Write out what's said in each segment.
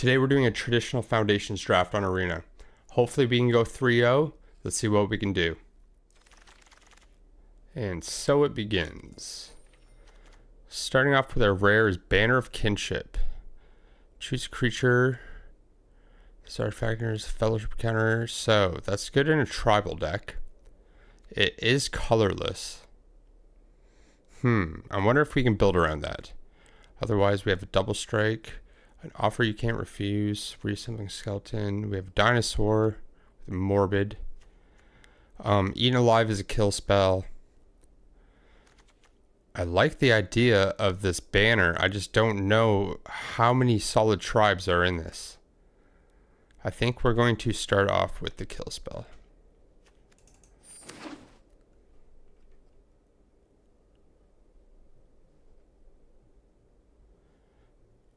Today we're doing a traditional foundations draft on Arena. Hopefully we can go 3-0. Let's see what we can do. And so it begins. Starting off with our rare is Banner of Kinship. Choose a creature. This artifact is fellowship counter. So that's good in a tribal deck. It is colorless. I wonder if we can build around that. Otherwise we have a double strike. An offer you can't refuse. Reassembling skeleton. We have a dinosaur. Morbid. Eaten alive is a kill spell. I like the idea of this banner. I just don't know how many solid tribes are in this. I think we're going to start off with the kill spell.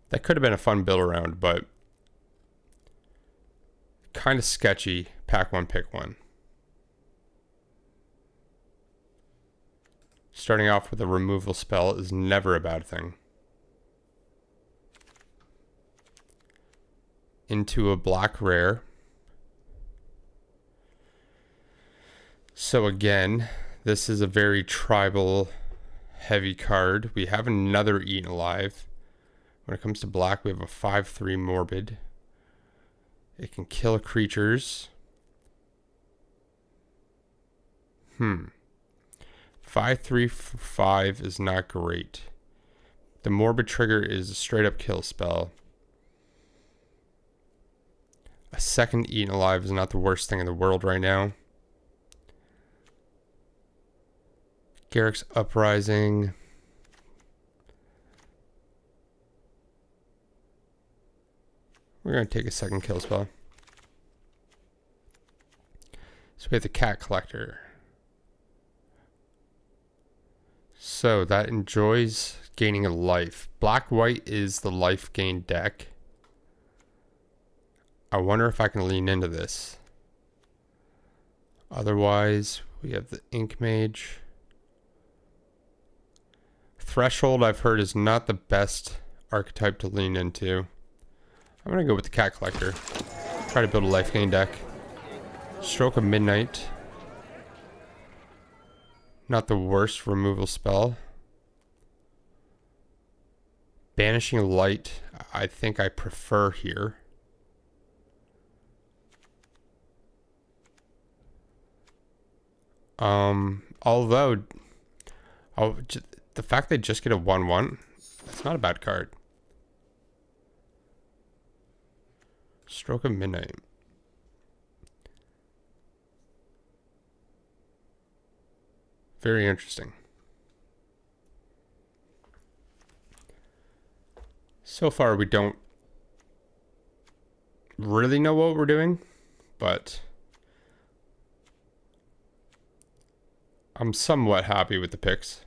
That could have been a fun build around, but kind of sketchy. Pack one, pick one. Starting off with a removal spell is never a bad thing. Into a black rare. So again, this is a very tribal heavy card. We have another Eaten Alive. When it comes to black, we have a 5/3 Morbid. It can kill creatures. 5/3 for 5 is not great. The Morbid trigger is a straight up kill spell. A second Eaten Alive is not the worst thing in the world right now. Garrick's Uprising. We're going to take a second kill spell. So we have the Cat Collector. So that enjoys gaining a life. Black-white is the life gain deck. I wonder if I can lean into this. Otherwise, we have the Ink Mage. Threshold, I've heard, is not the best archetype to lean into. I'm going to go with the Cat Collector. Try to build a life gain deck. Stroke of Midnight. Not the worst removal spell. Banishing Light, I think I prefer here. Although, the fact they just get a 1/1, that's not a bad card. Stroke of Midnight. Very interesting. So far, we don't really know what we're doing, but I'm somewhat happy with the picks.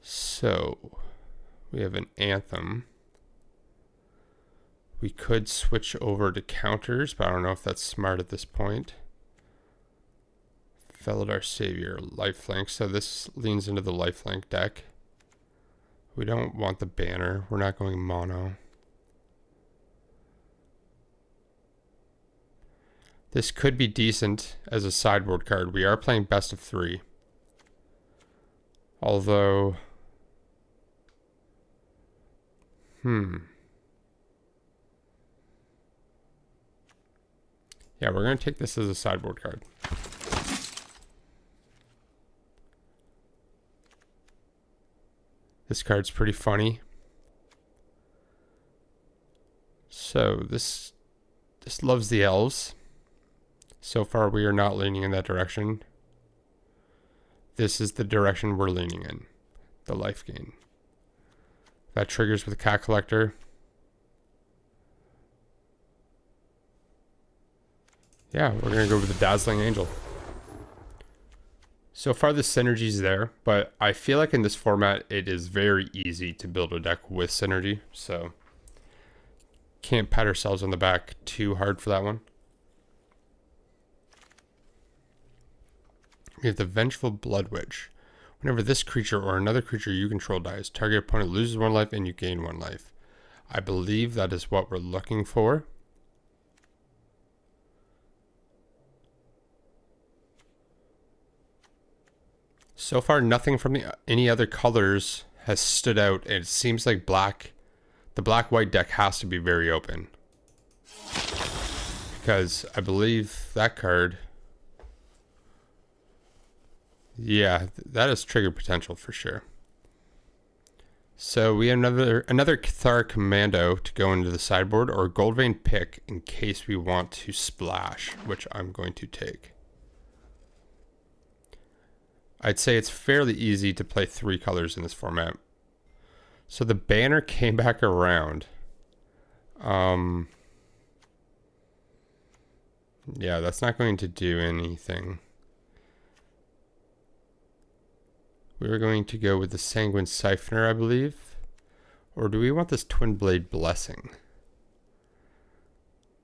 So we have an Anthem. We could switch over to counters, but I don't know if that's smart at this point. Felidar Savior, Lifelink. So this leans into the Lifelink deck. We don't want the banner. We're not going mono. This could be decent as a sideboard card. We are playing best of 3. Although... Yeah, we're going to take this as a sideboard card. This card's pretty funny. So this loves the elves. So far we are not leaning in that direction. This is the direction we're leaning in. The life gain. That triggers with a Cat Collector. Yeah, we're going to go with the Dazzling Angel. So far the synergy's there, but I feel like in this format it is very easy to build a deck with synergy, so can't pat ourselves on the back too hard for that one. We have the Vengeful Blood Witch. Whenever this creature or another creature you control dies, target opponent loses 1 life and you gain 1 life. I believe that is what we're looking for. So far, nothing from any other colors has stood out. It seems like the black-white deck has to be very open. Because I believe that card... Yeah, that is trigger potential for sure. So we have another Cathar Commando to go into the sideboard, or a Goldvein Pick in case we want to splash, which I'm going to take. I'd say it's fairly easy to play 3 colors in this format. So the banner came back around. Yeah, that's not going to do anything. We were going to go with the Sanguine Siphoner, I believe. Or do we want this Twin Blade Blessing?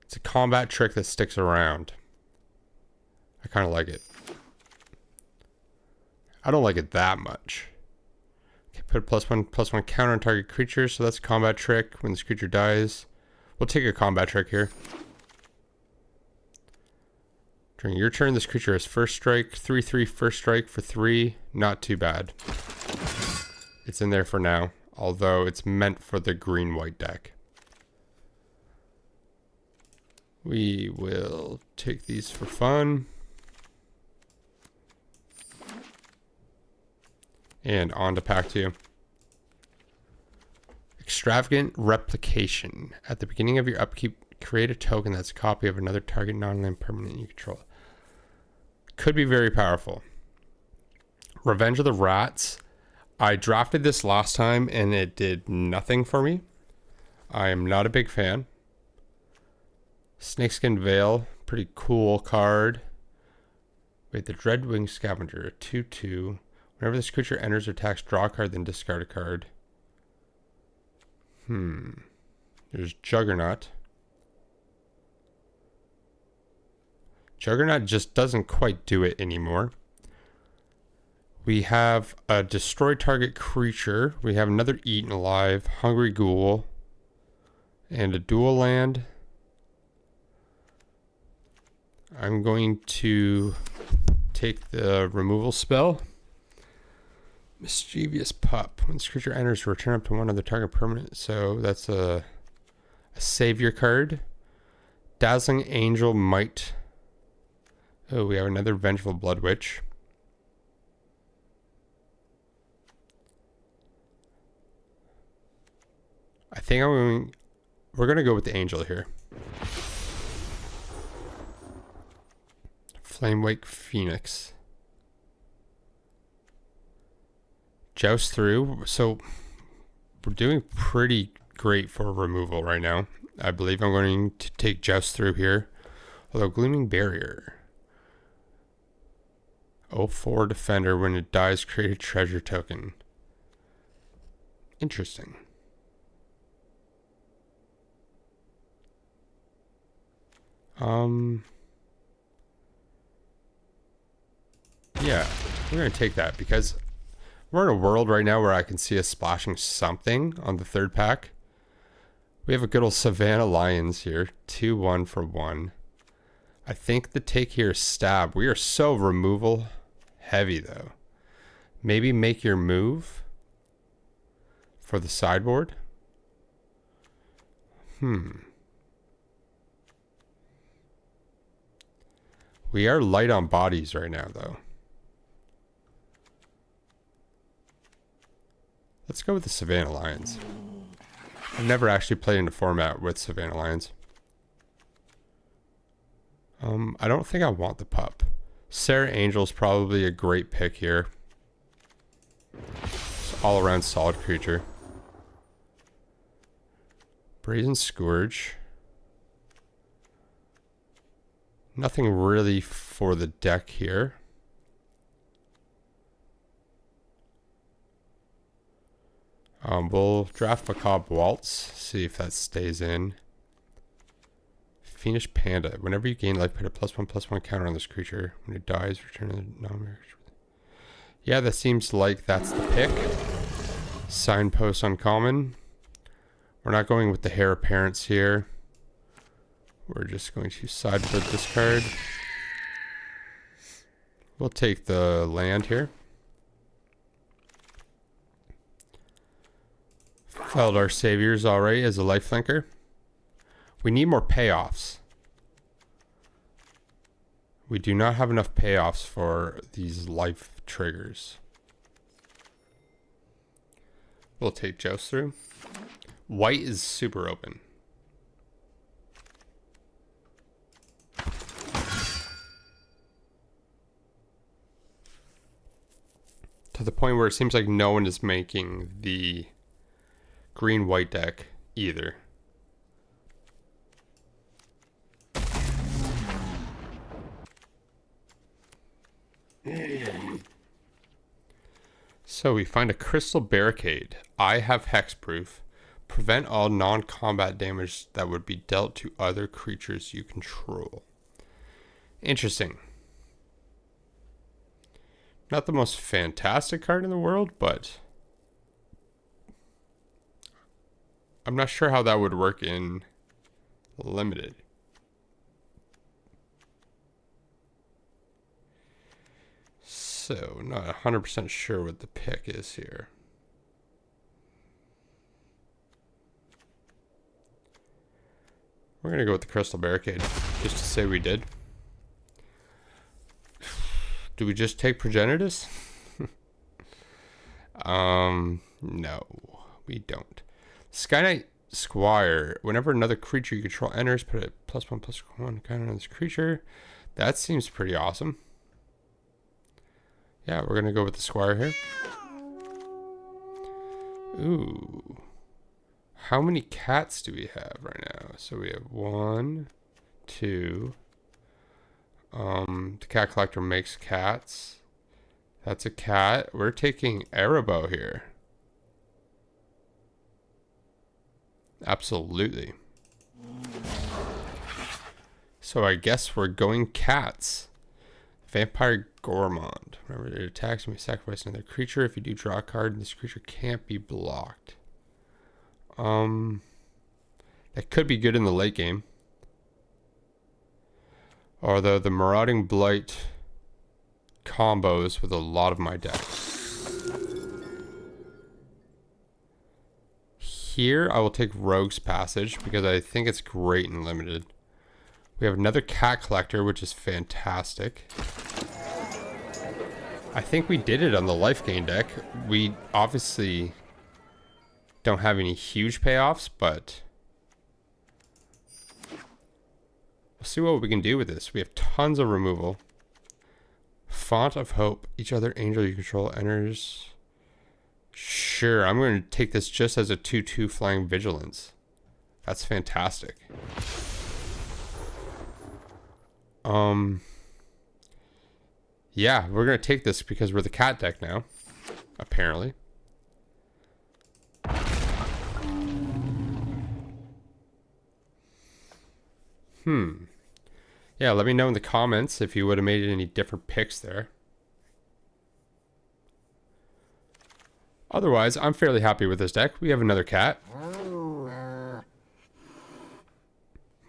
It's a combat trick that sticks around. I kind of like it. I don't like it that much. Okay, put a +1/+1 counter on target creature, so that's a combat trick. When this creature dies, we'll take a combat trick here. During your turn, this creature has first strike, 3/3 first strike for 3. Not too bad. It's in there for now, although it's meant for the green-white deck. We will take these for fun. And on to pack 2. Extravagant Replication. At the beginning of your upkeep, create a token that's a copy of another target non-land permanent you control. Could be very powerful. Revenge of the Rats. I drafted this last time and it did nothing for me. I am not a big fan. Snakeskin Veil. Pretty cool card. Wait, the Dreadwing Scavenger. 2/2. Whenever this creature enters or attacks, draw a card, then discard a card. There's Juggernaut. Juggernaut just doesn't quite do it anymore. We have a destroy target creature. We have another Eaten Alive, Hungry Ghoul, and a dual land. I'm going to take the removal spell. Mischievous Pup. When this creature enters, return up to 1 other target permanent. So that's a savior card. Dazzling Angel Might. Oh, we have another Vengeful Blood Witch. I think we're going to go with the Angel here. Flamewake Phoenix. Joust through. So we're doing pretty great for removal right now. I believe I'm going to take Joust through here. Although Gleaming Barrier. 0/4 Defender. When it dies, create a treasure token. Interesting. Yeah, we're going to take that because we're in a world right now where I can see us splashing something on the 3rd pack. We have a good old Savannah Lions here. 2/1 for 1. I think the take here is Stab. We are so removal heavy though. Maybe make your move for the sideboard. We are light on bodies right now though. Let's go with the Savannah Lions. I've never actually played in a format with Savannah Lions. I don't think I want the pup. Sarah Angel's probably a great pick here. It's all around solid creature. Brazen Scourge. Nothing really for the deck here. We'll draft Macabre Waltz, see if that stays in. Fiendish Panda. Whenever you gain life, put a +1/+1 counter on this creature. When it dies, return the non-marriage. Yeah, that seems like that's the pick. Signpost uncommon. We're not going with the heir apparents here. We're just going to sideboard this card. We'll take the land here. Feldar Savior's alright as a lifelinker. We need more payoffs. We do not have enough payoffs for these life triggers. We'll take Joust through. White is super open. To the point where it seems like no one is making the green-white deck either. So we find a crystal barricade. I have hexproof. Prevent all non-combat damage that would be dealt to other creatures you control. Interesting. Not the most fantastic card in the world, but I'm not sure how that would work in limited. So, not 100% sure what the pick is here. We're going to go with the Crystal Barricade, just to say we did. Do we just take Progenitus? No, we don't. Sky Knight Squire. Whenever another creature you control enters, put a +1/+1 counter on this creature. That seems pretty awesome. Yeah, we're going to go with the Squire here. Ooh. How many cats do we have right now? So we have 1, 2. The cat collector makes cats. That's a cat. We're taking Erebos here. Absolutely. So I guess we're going cats. Vampire Gourmand. Remember, it attacks when we sacrifice another creature. If you do draw a card, this creature can't be blocked. That could be good in the late game. Although the Marauding Blight combos with a lot of my decks. Here, I will take Rogue's Passage because I think it's great in limited. We have another cat collector, which is fantastic. I think we did it on the Lifegain deck. We obviously don't have any huge payoffs, but we'll see what we can do with this. We have tons of removal. Font of Hope. Each other angel you control enters. Sure, I'm going to take this just as a 2/2 flying vigilance. That's fantastic. Yeah, we're going to take this because we're the cat deck now, apparently. Yeah, let me know in the comments if you would have made any different picks there. Otherwise, I'm fairly happy with this deck. We have another cat.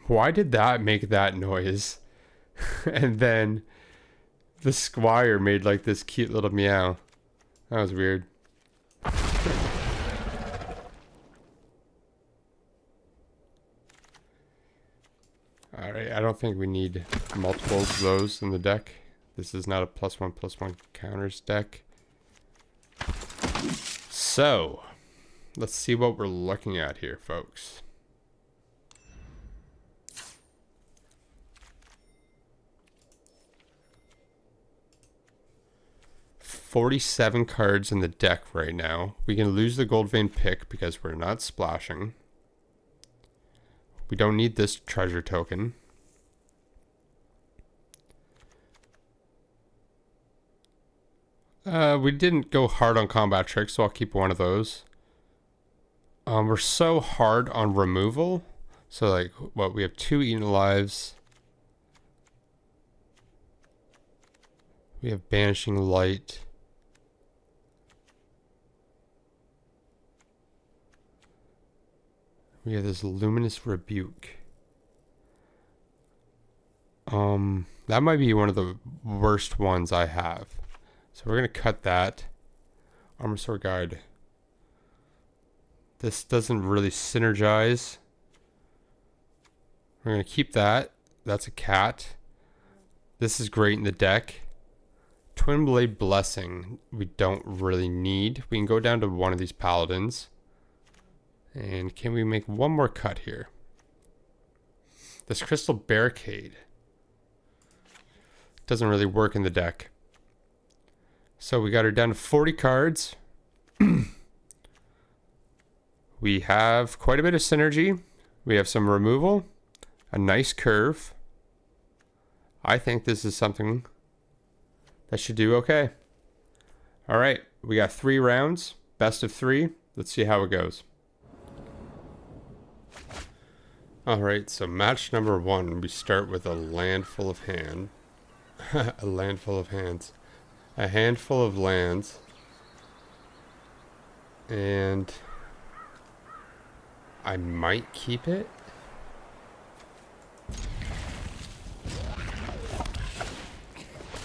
Why did that make that noise? And then the Squire made like this cute little meow. That was weird. Alright, I don't think we need multiple of those in the deck. This is not a +1/+1 counters deck. So, let's see what we're looking at here, folks. $47 cards in the deck right now. We can lose the Gold Vein pick because we're not splashing. We don't need this treasure token. We didn't go hard on combat tricks, so I'll keep one of those. We're so hard on removal. So like, what, we have 2 Eaten Lives. We have Banishing Light. We have this Luminous Rebuke. That might be one of the worst ones I have. So we're going to cut that. Armor Sword Guide. This doesn't really synergize. We're going to keep that. That's a cat. This is great in the deck. Twin Blade Blessing we don't really need. We can go down to one of these paladins. And can we make one more cut here? This Crystal Barricade doesn't really work in the deck. So we got her down to 40 cards. We have quite a bit of synergy. We have some removal. A nice curve. I think this is something that should do okay. All right, we got 3 rounds, best of 3. Let's see how it goes. All right, so match number 1, we start with a land full of hand. A land full of hands. A handful of lands. And I might keep it.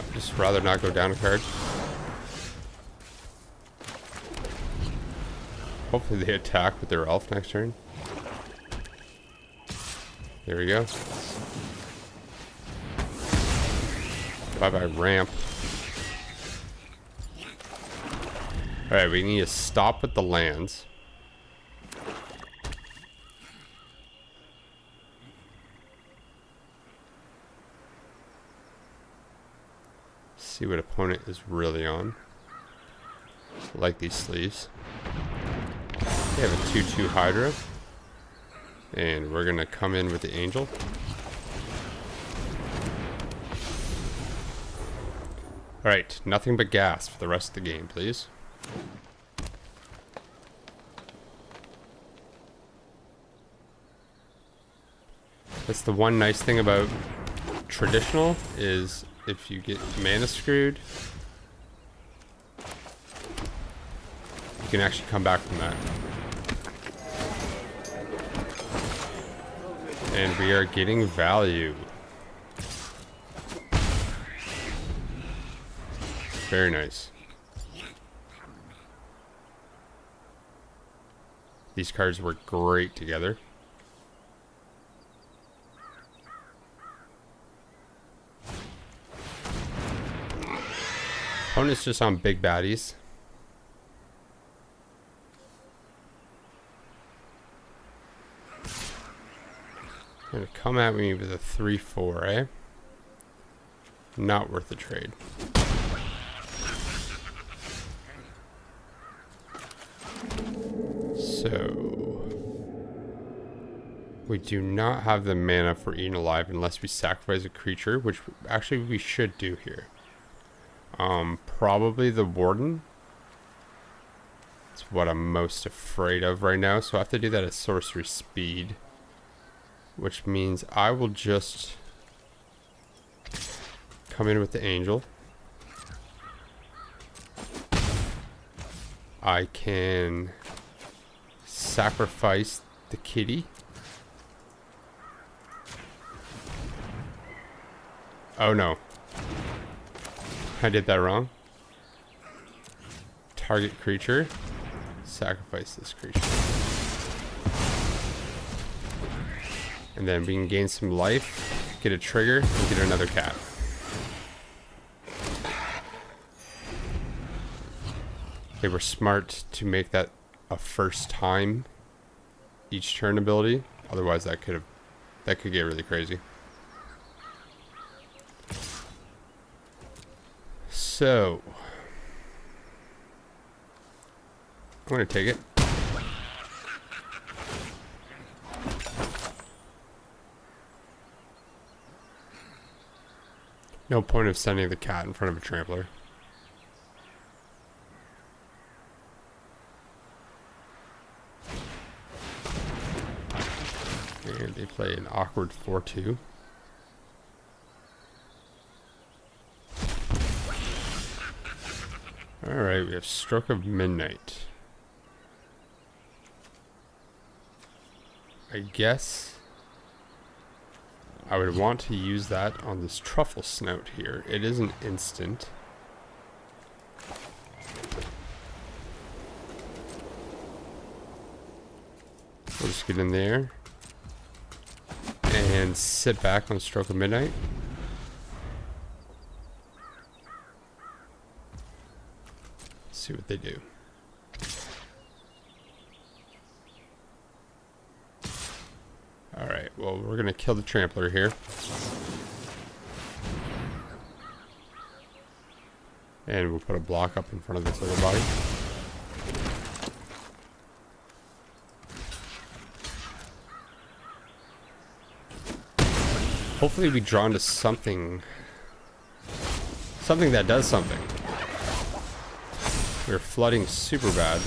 I'd just rather not go down a card. Hopefully they attack with their elf next turn. There we go. Bye-bye ramp. Alright, we need to stop with the lands. See what opponent is really on. I like these sleeves. They have a 2/2 Hydra. And we're gonna come in with the Angel. Alright, nothing but gas for the rest of the game, please. That's the one nice thing about traditional, is if you get mana screwed, you can actually come back from that. And we are getting value. Very nice. These cards work great together. Opponent's just on big baddies. Gonna come at me with a 3/4, eh? Not worth the trade. So we do not have the mana for Eaten Alive unless we sacrifice a creature, which actually we should do here. Probably the Warden. That's what I'm most afraid of right now, so I have to do that at sorcery speed. Which means I will just come in with the Angel. I can sacrifice the kitty. Oh no. I did that wrong. Target creature. Sacrifice this creature. And then we can gain some life, get a trigger, and get another cat. They were smart to make that a first time each turn ability. Otherwise that could get really crazy. So I'm gonna take it. No point of sending the cat in front of a trampler. And they play an awkward 4/2. Alright, we have Stroke of Midnight. I guess I would want to use that on this truffle snout here. It is an instant. We'll just get in there and sit back on stroke of midnight. See what they do. Alright, well, we're going to kill the trampler here. And we'll put a block up in front of this other body. Hopefully we draw into something. Something that does something. We're flooding super bad.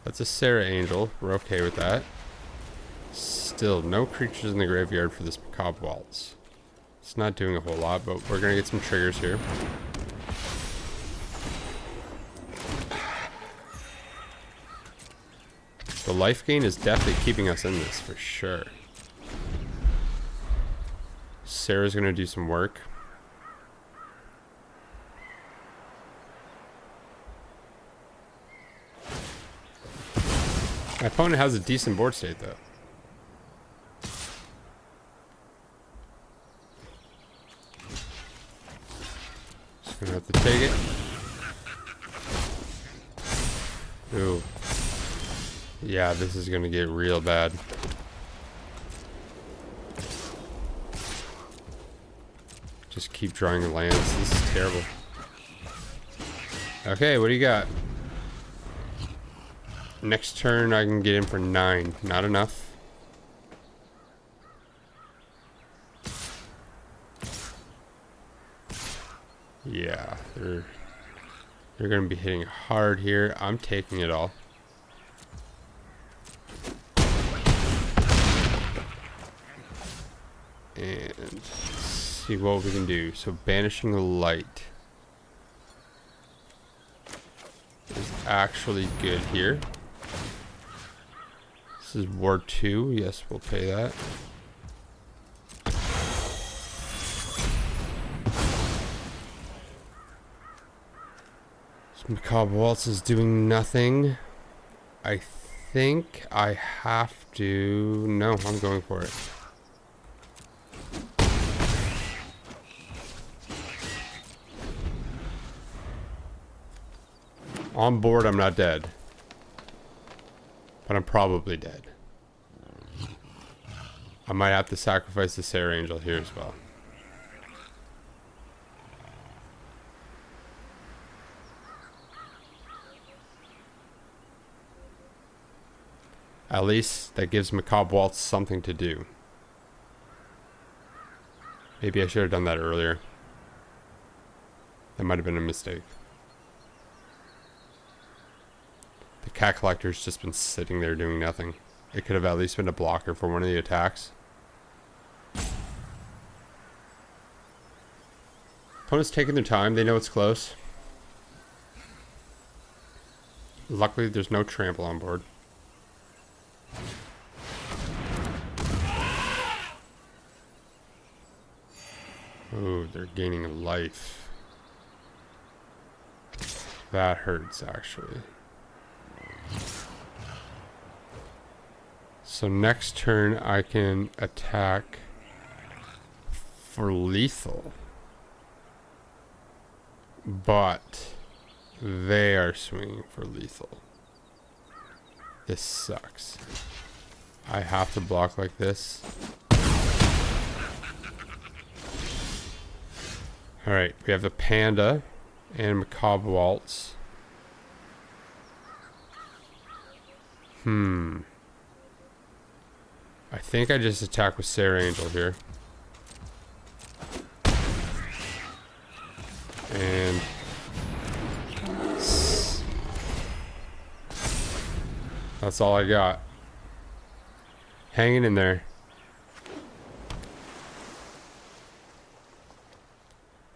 That's a Sarah Angel. We're okay with that. Still, no creatures in the graveyard for this Macabre Waltz. It's not doing a whole lot, but we're gonna get some triggers here. The life gain is definitely keeping us in this for sure. Sarah's gonna do some work. My opponent has a decent board state though. Just gonna have to take it. Ooh. Yeah, this is gonna get real bad. Just keep drawing lands. This is terrible. Okay, what do you got? Next turn I can get in for 9. Not enough. Yeah, they're gonna be hitting hard here. I'm taking it all. And see what we can do. So banishing the light is actually good here. This is Ward 2. Yes, we'll pay that. So Macabre Waltz is doing nothing. I think I have to... No, I'm going for it. On board, I'm not dead. But I'm probably dead. I might have to sacrifice the Sarah Angel here as well. At least that gives Macabre Waltz something to do. Maybe I should have done that earlier. That might have been a mistake. The Cat Collector's just been sitting there doing nothing. It could have at least been a blocker for one of the attacks. Opponent's taking their time. They know it's close. Luckily, there's no trample on board. Oh, they're gaining life. That hurts, actually. So next turn I can attack for lethal. But they are swinging for lethal. This sucks. I have to block like this. Alright, we have the Panda and Macabre Waltz. I think I just attack with Sarah Angel here. And that's all I got. Hanging in there.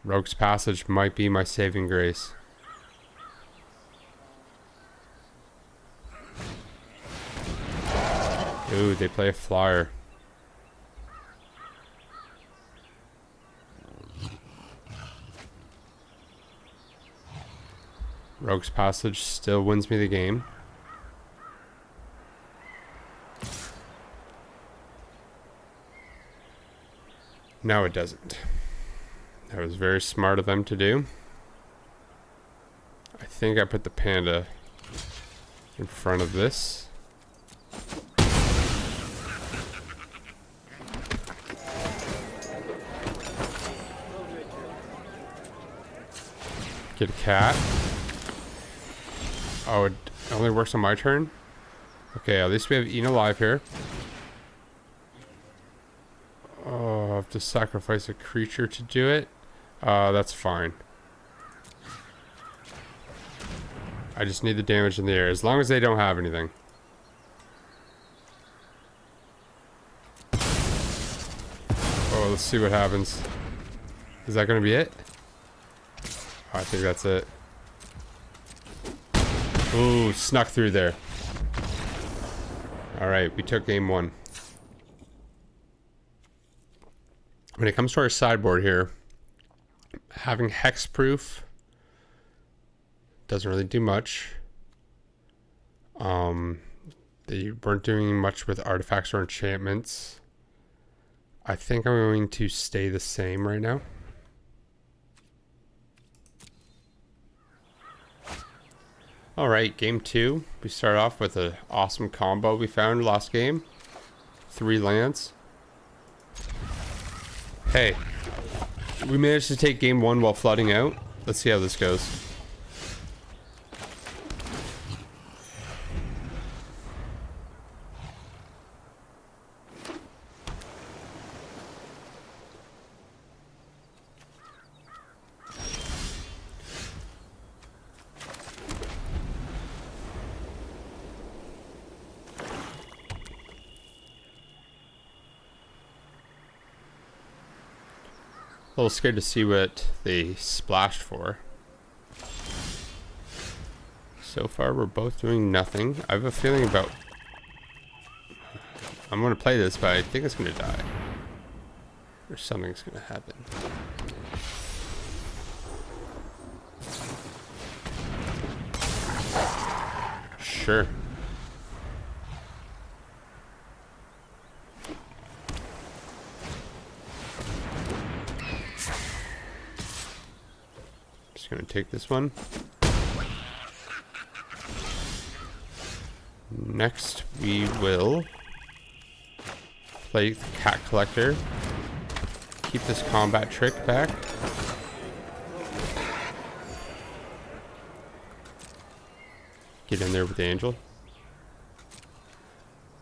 Rogue's Passage might be my saving grace. Ooh, they play a flyer. Rogue's Passage still wins me the game. No, it doesn't. That was very smart of them to do. I think I put the panda in front of this. Get a cat. Oh, it only works on my turn? Okay, at least we have Eaten Alive here. Oh, I have to sacrifice a creature to do it? That's fine. I just need the damage in the air, as long as they don't have anything. Oh, let's see what happens. Is that going to be it? Oh, I think that's it. Ooh, snuck through there. Alright, we took game one. When it comes to our sideboard here, having hexproof doesn't really do much. They weren't doing much with artifacts or enchantments. I think I'm going to stay the same right now. Alright, game two. We start off with an awesome combo we found last game. 3 lands. Hey, we managed to take game one while flooding out. Let's see how this goes. A little scared to see what they splashed for. So far, we're both doing nothing. I have a feeling about... I'm going to play this, but I think it's going to die. Or something's going to happen. Sure. Gonna take this one. Next, we will play the Cat Collector. Keep this combat trick back. Get in there with the angel.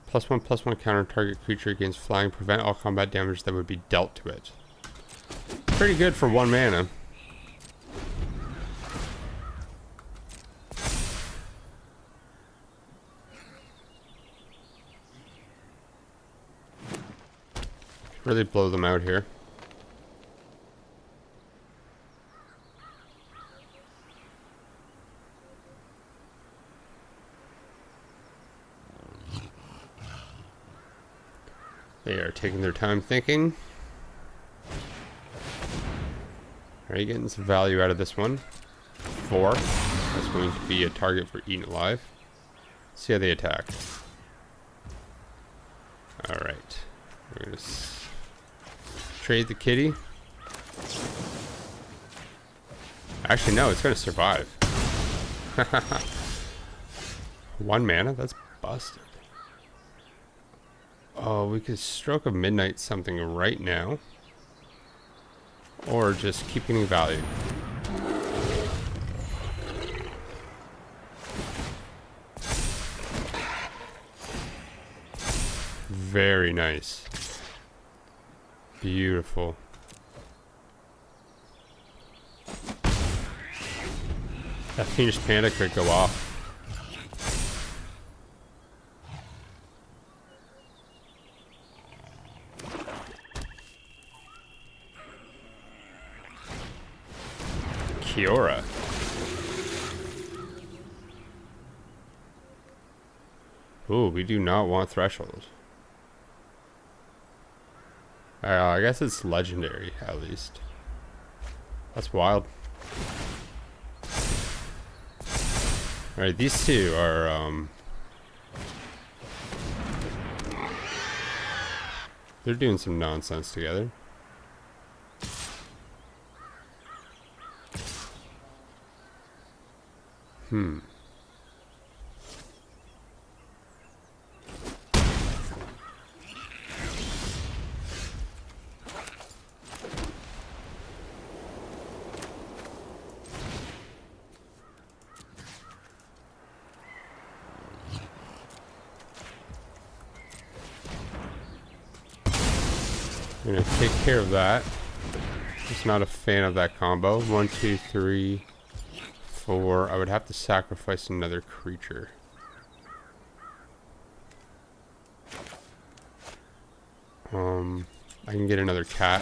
+1/+1 counter target creature against flying. Prevent all combat damage that would be dealt to it. Pretty good for 1 mana. Really blow them out here. They are taking their time thinking. Are you getting some value out of this one? 4. That's going to be a target for Eaten Alive. See how they attack. Alright. We're going to trade the kitty. Actually, no, it's going to survive. 1 mana? That's busted. Oh, we could Stroke of Midnight something right now. Or just keep getting value. Very nice. Beautiful. That Fiendish Panda could go off. Kiora. Ooh, we do not want threshold. I guess it's legendary, at least. That's wild. Alright, these two are, they're doing some nonsense together. I'm gonna take care of that. Just not a fan of that combo. 1, 2, 3, 4. I would have to sacrifice another creature. I can get another cat.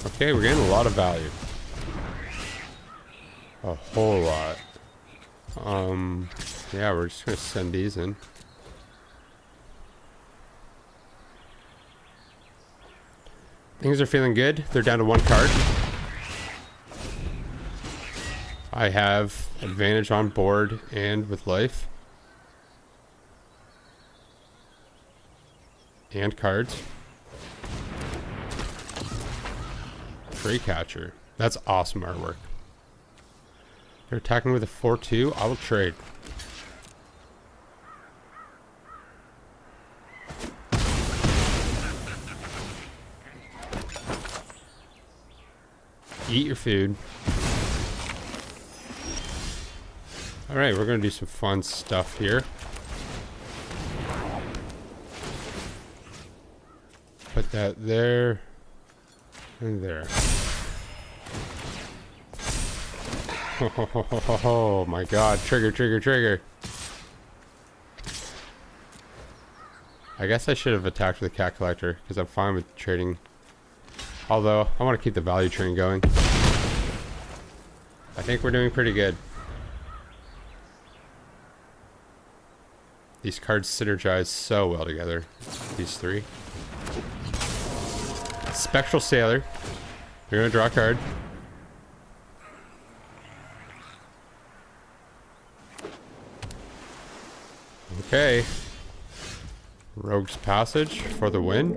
Okay, we're getting a lot of value. A whole lot. Yeah, we're just gonna send these in. Things are feeling good. They're down to 1 card. I have advantage on board and with life. And cards. Trade catcher. That's awesome artwork. They're attacking with a 4-2. I will trade. Eat your food. Alright, we're going to do some fun stuff here. Put that there. And there. Oh my god. Trigger, trigger, trigger. I guess I should have attacked with the cat collector, because I'm fine with trading. Although, I want to keep the value train going. I think we're doing pretty good. These cards synergize so well together. These three. Spectral Sailor. You're going to draw a card. Okay. Rogue's Passage for the win.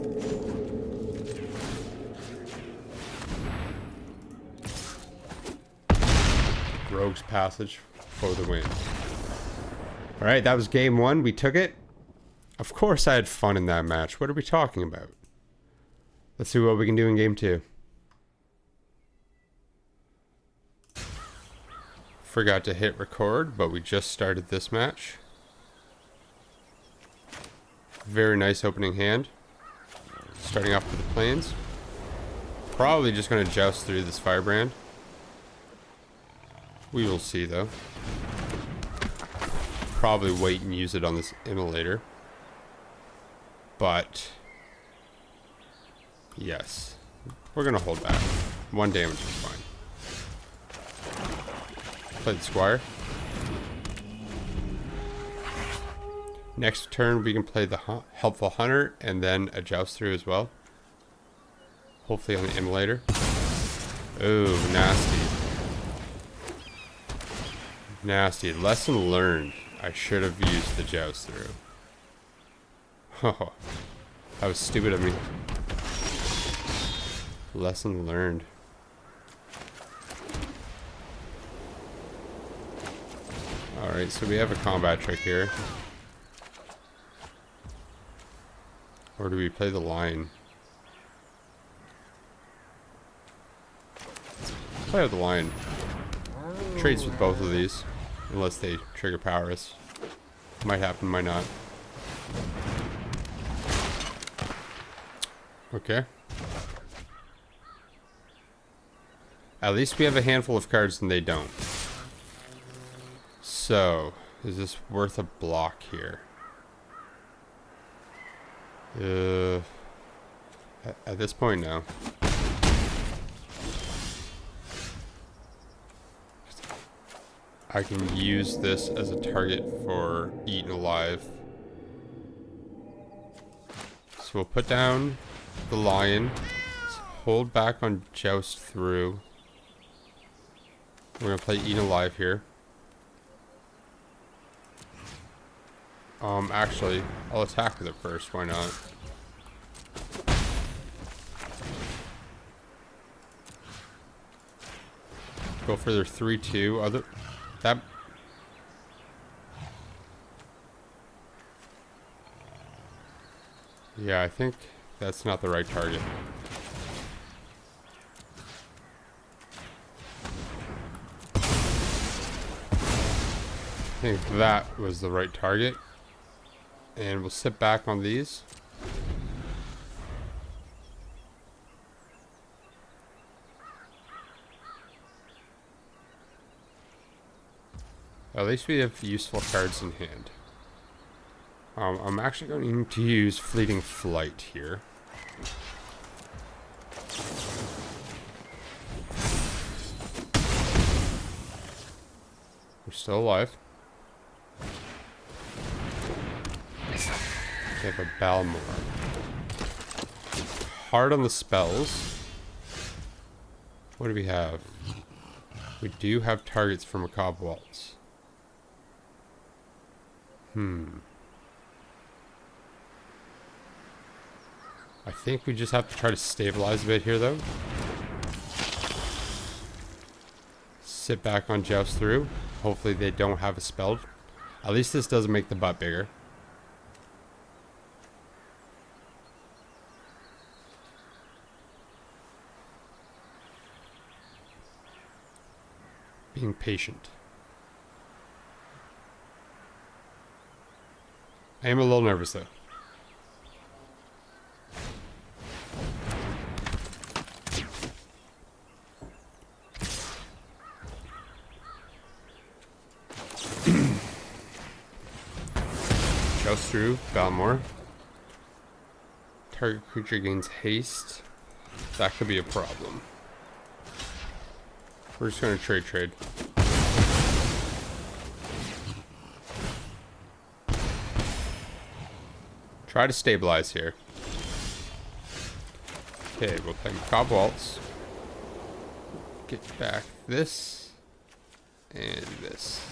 Rogue's Passage for the win. Alright, that was game 1. We took it. Of course I had fun in that match. What are we talking about? Let's see what we can do in game 2. Forgot to hit record, but we just started this match. Very nice opening hand. Starting off with the plains. Probably just going to joust through this Firebrand. We will see though. Probably wait and use it on this immolator. But yes, we're going to hold back. 1 damage is fine. Play the Squire. Next turn we can play the Helpful Hunter and then a Joust through as well. Hopefully on the immolator. Oh, nasty. Nasty. Lesson learned. I should have used the Joust through. Oh, that was stupid of me. Lesson learned. Alright, so we have a combat trick here. Or do we play the line? Play with the line. Trades with both of these. Unless they trigger power us. Might happen, might not. Okay. At least we have a handful of cards and they don't. So, is this worth a block here? At this point now. I can use this as a target for eaten alive. So we'll put down the lion. Let's hold back on joust through. We're gonna play eaten alive here. Actually, I'll attack with it first. Why not? Go for their 3-2. Other that. Yeah, I think that's not the right target. I think that was the right target. And we'll sit back on these. At least we have useful cards in hand. I'm actually going to use Fleeting Flight here. We're still alive. We have a Balmor. Hard on the spells. What do we have? We do have targets for Macabre Waltz. I think we just have to try to stabilize a bit here, though. Sit back on Joust through. Hopefully they don't have a spell. At least this doesn't make the butt bigger. Being patient. I am a little nervous, though. Joust through, Balmor. Target creature gains haste. That could be a problem. We're just going to trade. Try to stabilize here. Okay, we'll play Macabre Waltz. Get back this and this.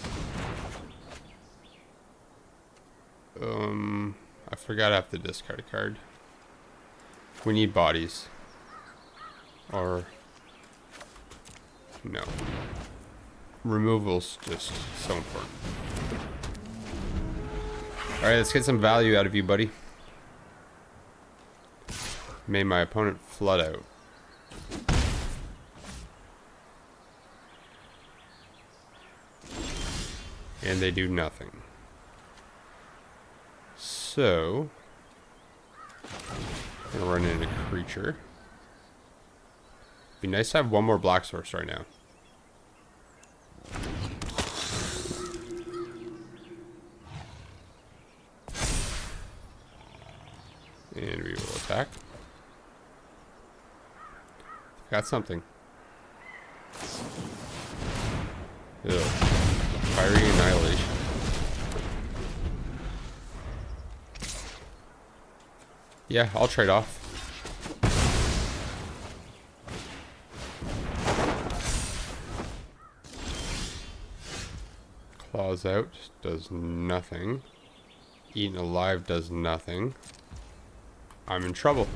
I forgot I have to discard a card. We need bodies. Or no. Removal's just so important. Alright, let's get some value out of you, buddy. Made my opponent flood out. And they do nothing. So I'm gonna run into creature. Be nice to have one more black source right now. And we will attack. Got something. Ugh. Fiery Annihilation. Yeah, I'll trade off. Claws out does nothing. Eaten alive does nothing. I'm in trouble.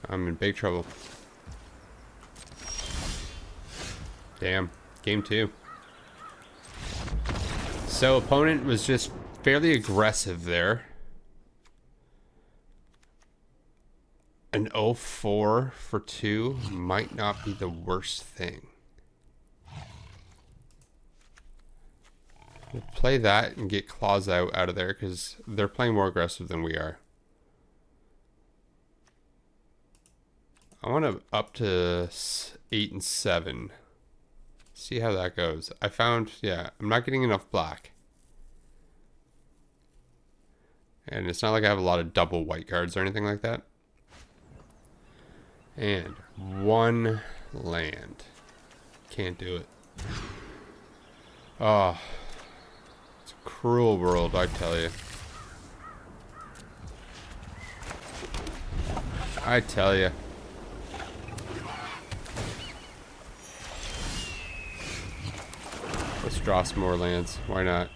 I'm in big trouble. Damn. Game 2. So opponent was just fairly aggressive there. An 0-4 for 2 might not be the worst thing. We'll play that and get Claws out of there because they're playing more aggressive than we are. I want to up to 8 and 7. See how that goes. I found, yeah, I'm not getting enough black. And it's not like I have a lot of double white cards or anything like that. And 1 land. Can't do it. Oh, it's a cruel world, I tell you. I tell you. Let's draw some more lands. Why not?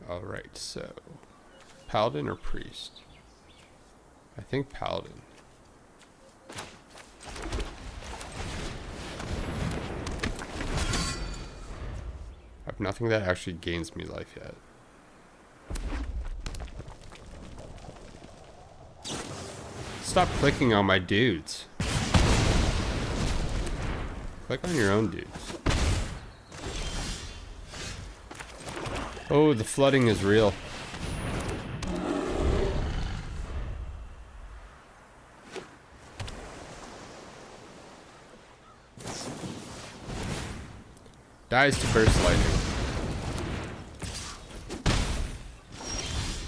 Alright, so Paladin or Priest? I think Paladin. I have nothing that actually gains me life yet. Stop clicking on my dudes. Click on your own dudes. Oh, the flooding is real. Dies to burst lightning.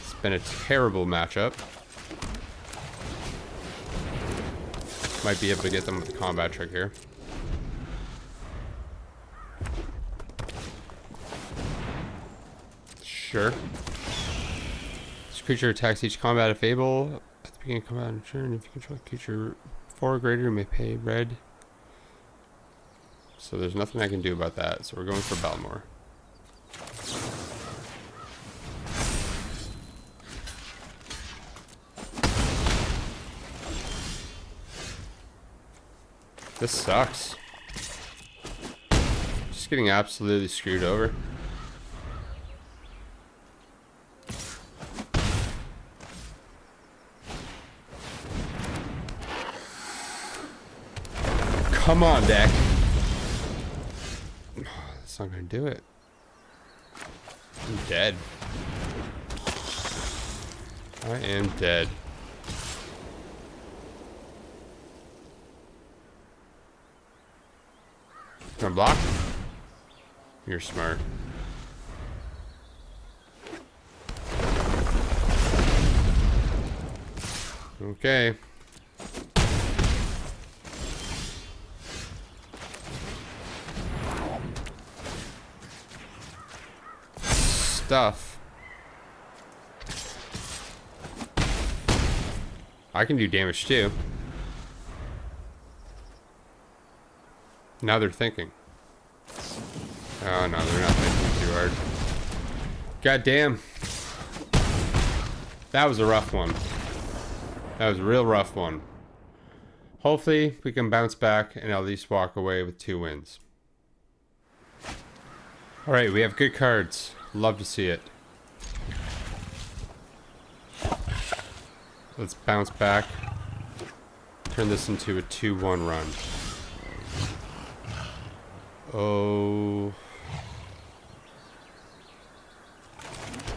It's been a terrible matchup. Might be able to get them with a combat trick here. Sure. This creature attacks each combat of Fable. At the beginning of combat turn, if you control a creature 4 or greater, you may pay red. So there's nothing I can do about that. So we're going for Balmor. This sucks. Just getting absolutely screwed over. Come on, deck. That's not gonna do it. I'm dead. I am dead. Gonna block? You're smart. Okay. Stuff. I can do damage too. Now they're thinking. Oh no, they're not thinking too hard. God damn. That was a rough one. That was a real rough one. Hopefully we can bounce back and at least walk away with 2 wins. Alright, we have good cards. Love to see it. Let's bounce back. Turn this into a 2-1 run. Oh.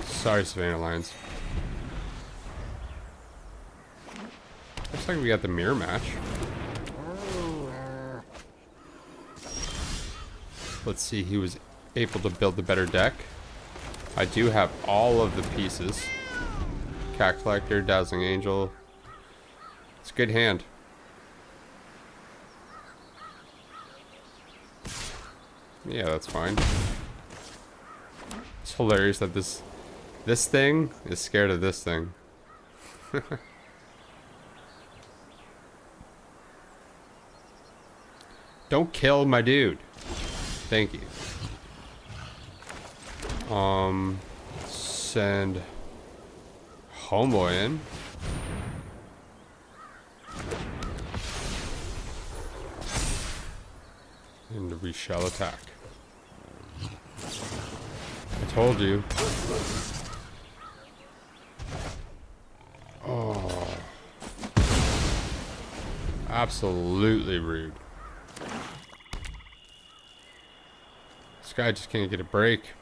Sorry, Savannah Lions. Looks like we got the mirror match. Let's see, he was able to build the better deck. I do have all of the pieces. Cat Collector, Dazzling Angel. It's a good hand. Yeah, that's fine. It's hilarious that this thing is scared of this thing. Don't kill my dude. Thank you. Send Homeboy in. And we shall attack. I told you. Oh. Absolutely rude. This guy just can't get a break.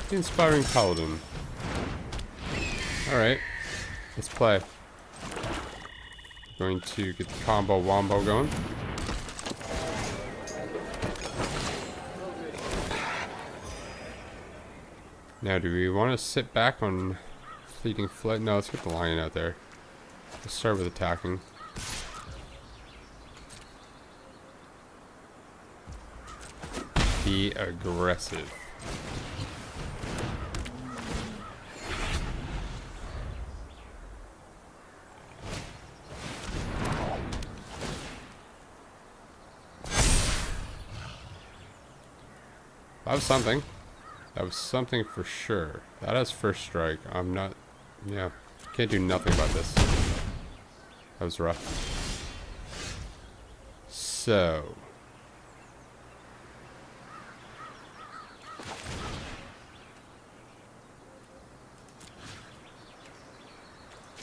The Inspiring Paladin. Alright. Let's play. Going to get the combo wombo going. Now, do we want to sit back on Fleeting Flight? No, let's get the lion out there. Let's start with attacking. Be aggressive. That was something. That was something for sure. That has first strike. I'm not... Yeah. Can't do nothing about this. That was rough. So...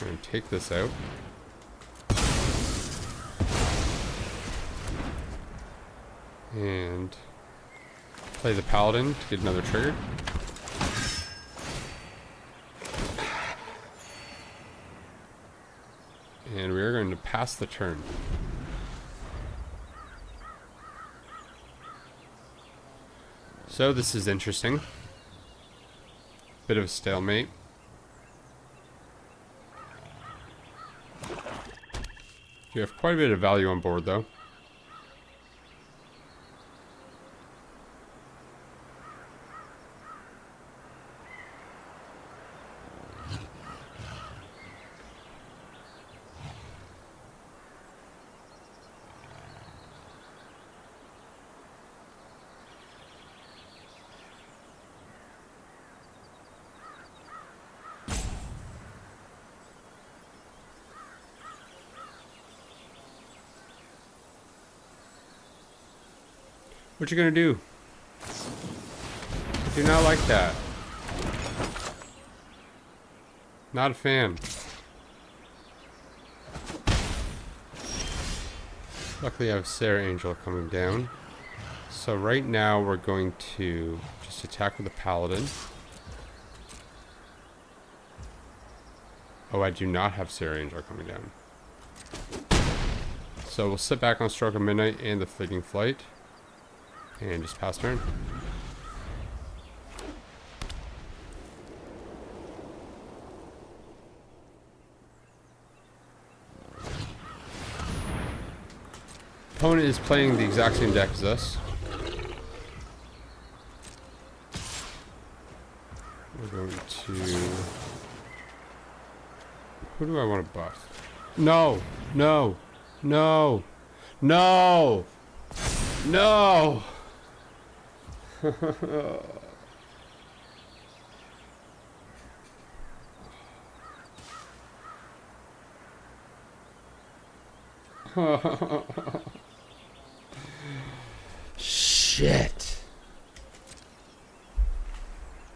I'm going to take this out. And... play the Paladin to get another trigger. And we are going to pass the turn. So this is interesting. Bit of a stalemate. You have quite a bit of value on board though. What you gonna do? I do not like that. Not a fan. Luckily I have Sarah Angel coming down. So right now we're going to just attack with the Paladin. Oh, I do not have Sarah Angel coming down. So we'll sit back on Stroke of Midnight and the Fleeting Flight. And just pass turn. Opponent is playing the exact same deck as us. We're going to... Who do I want to buff? No! No! No! No! No! Shit.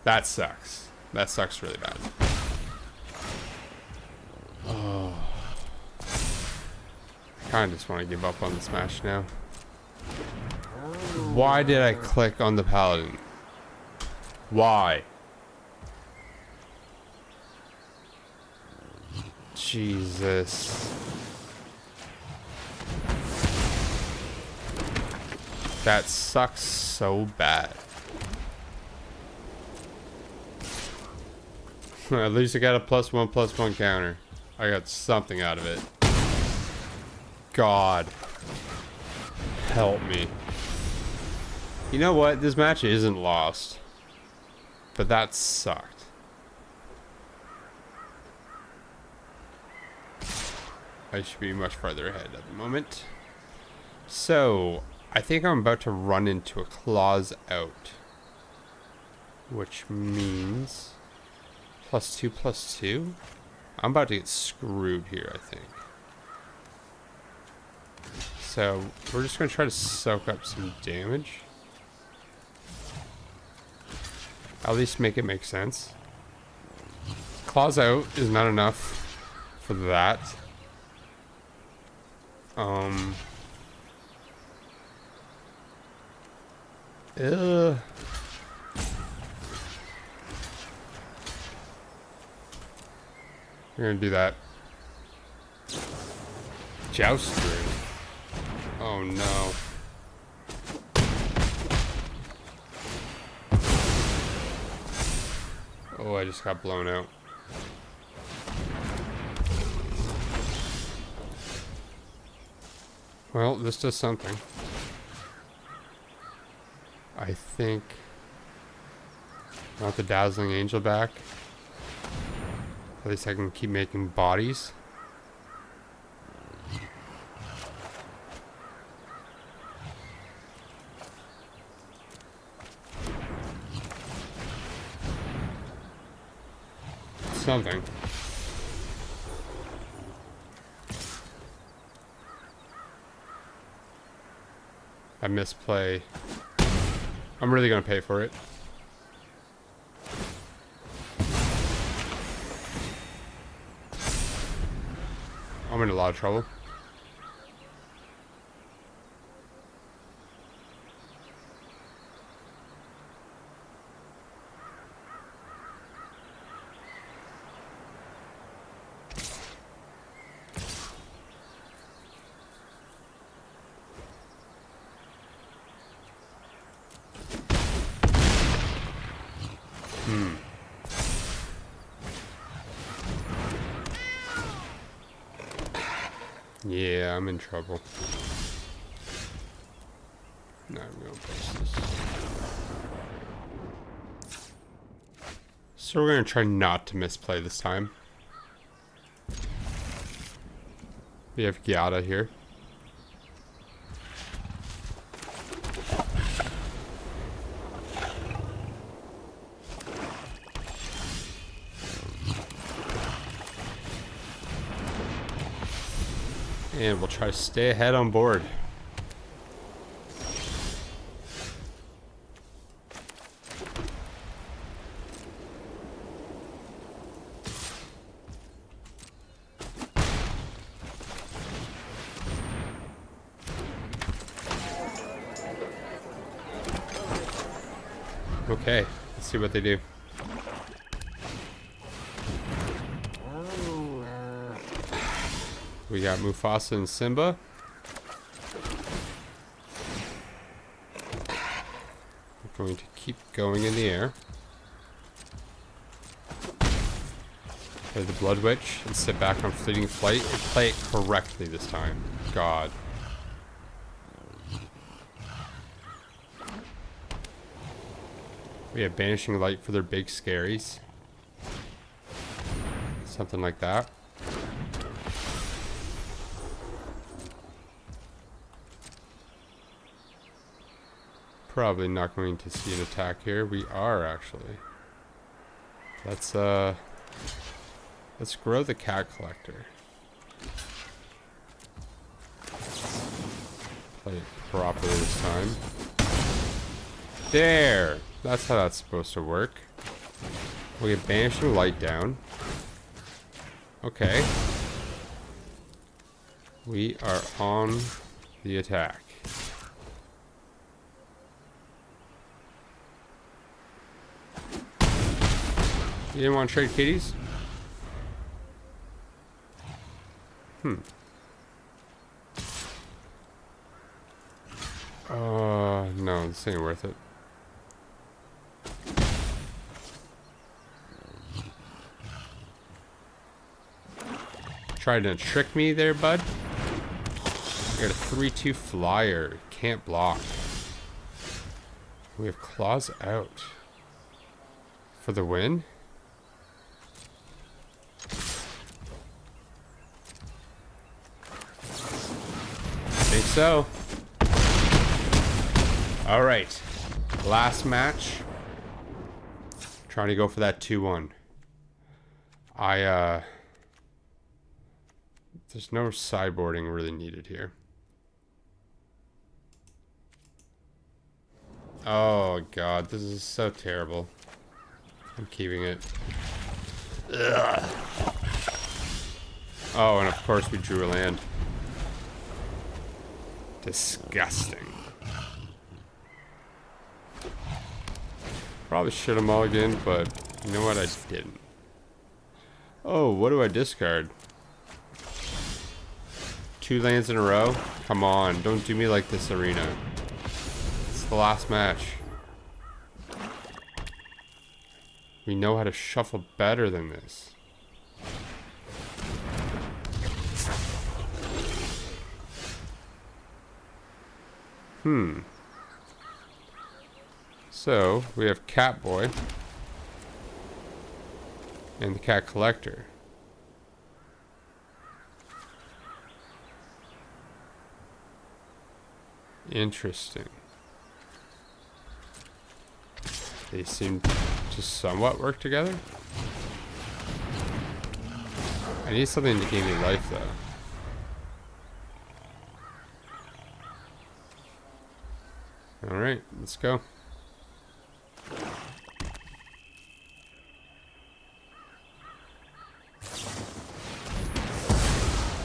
That sucks. That sucks really bad. Oh. I kind of just want to give up on this match now. Why did I click on the Paladin? Why? Jesus. That sucks so bad. At least I got a +1/+1 counter. I got something out of it. God. Help me. You know what? This match isn't lost. But that sucked. I should be much farther ahead at the moment. So, I think I'm about to run into a claws out. Which means... +2/+2? I'm about to get screwed here, I think. So, we're just going to try to soak up some damage. At least make it make sense. Claws out is not enough for that. We're gonna do that. Joust through. Oh no. Oh, I just got blown out. Well, this does something. I think... Not the Dazzling Angel back. At least I can keep making bodies. Something. I misplay. I'm really gonna pay for it. I'm in a lot of trouble. Yeah, I'm in trouble. No, I'm gonna place this. So we're gonna try not to misplay this time. We have Gyata here. And we'll try to stay ahead on board. Okay, let's see what they do. We got Mufasa and Simba. We're going to keep going in the air. Play the Blood Witch and sit back on Fleeting Flight and play it correctly this time. God. We have Banishing Light for their big scaries. Something like that. Probably not going to see an attack here. We are actually. Let's grow the cat collector. Play it properly this time. There! That's how that's supposed to work. We get Banishing Light down. Okay. We are on the attack. You didn't want to trade kitties? No, this ain't worth it. Trying to trick me there, bud? I got a 3/2 flyer. Can't block. We have claws out. For the win? Think so. All right. Last match. Trying to go for that 2-1. There's no sideboarding really needed here. Oh god, this is so terrible. I'm keeping it. Ugh. Oh, and of course we drew a land. Disgusting. Probably should have mulliganed, but you know what? I didn't. Oh, what do I discard? 2 lands in a row? Come on, don't do me like this, Arena. It's the last match. We know how to shuffle better than this. So, we have Catboy. And the Cat Collector. Interesting. They seem to somewhat work together. I need something to give me life, though. Alright, let's go.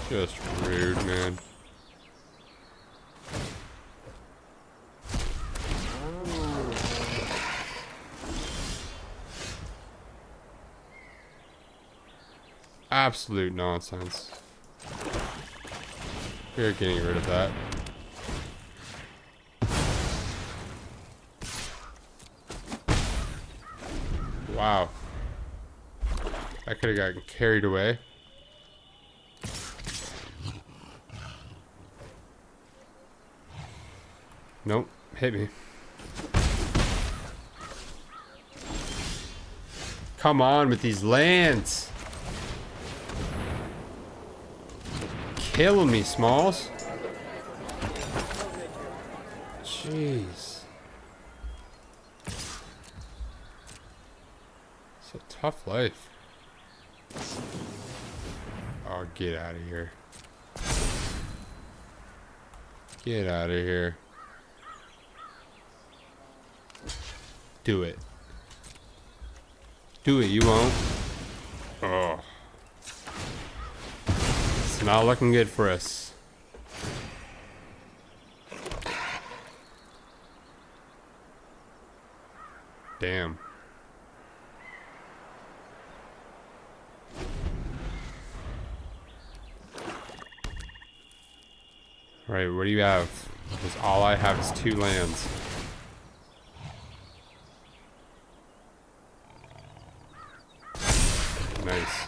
Just rude, man. Absolute nonsense. We're getting rid of that. Wow. I could have gotten carried away. Nope. Hit me. Come on with these lands. Killing me, Smalls. Jeez. It's a tough life. Oh, get out of here. Get out of here. Do it. Do it, you won't. Oh. It's not looking good for us. Damn. Alright, what do you have? Because all I have is 2 lands. Nice.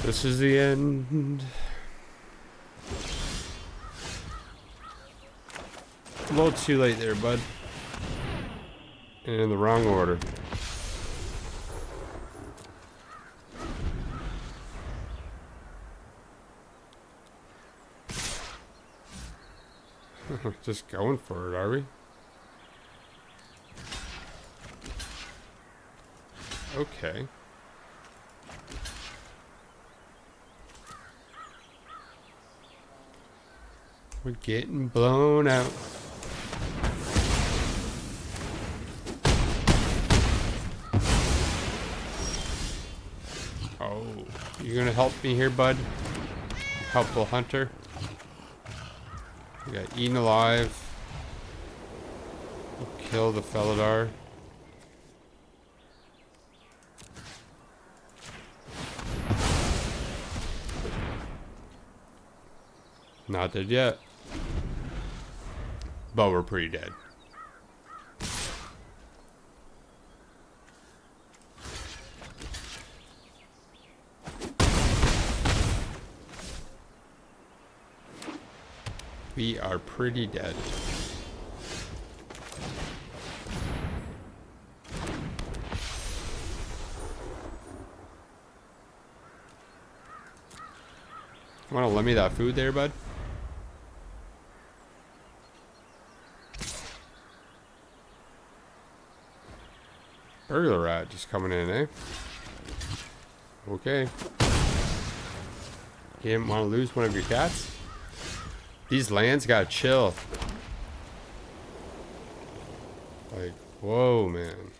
This is the end. A little too late there, bud. And in the wrong order. Just going for it, are we? Okay. We're getting blown out. Oh, you gonna help me here, bud? Helpful hunter. We got eaten alive. We'll kill the Felidar. Not dead yet. But we're pretty dead. We are pretty dead. Wanna lend me that food there, bud? Burglar rat just coming in, eh? Okay. You didn't want to lose one of your cats? These lands gotta chill. Like, whoa, man.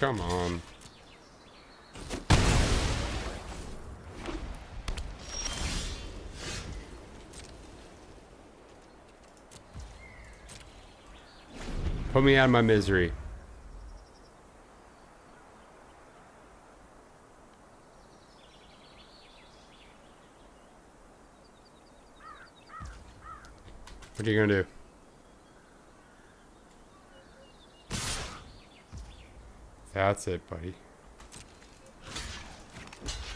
Come on. Put me out of my misery. What are you gonna do? That's it, buddy.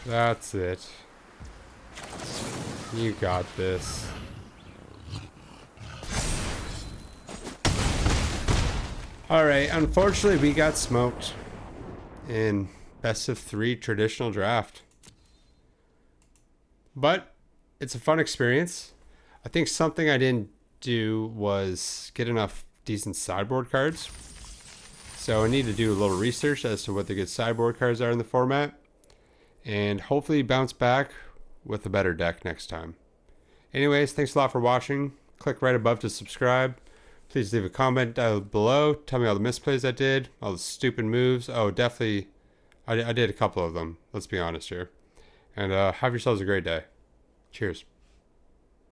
That's it. You got this. Alright, unfortunately we got smoked in best of 3 traditional draft. But it's a fun experience. I think something I didn't do was get enough decent sideboard cards. So I need to do a little research as to what the good sideboard cards are in the format. And hopefully bounce back with a better deck next time. Anyways, thanks a lot for watching. Click right above to subscribe. Please leave a comment down below. Tell me all the misplays I did, all the stupid moves. Oh, definitely, I did a couple of them. Let's be honest here. And have yourselves a great day. Cheers.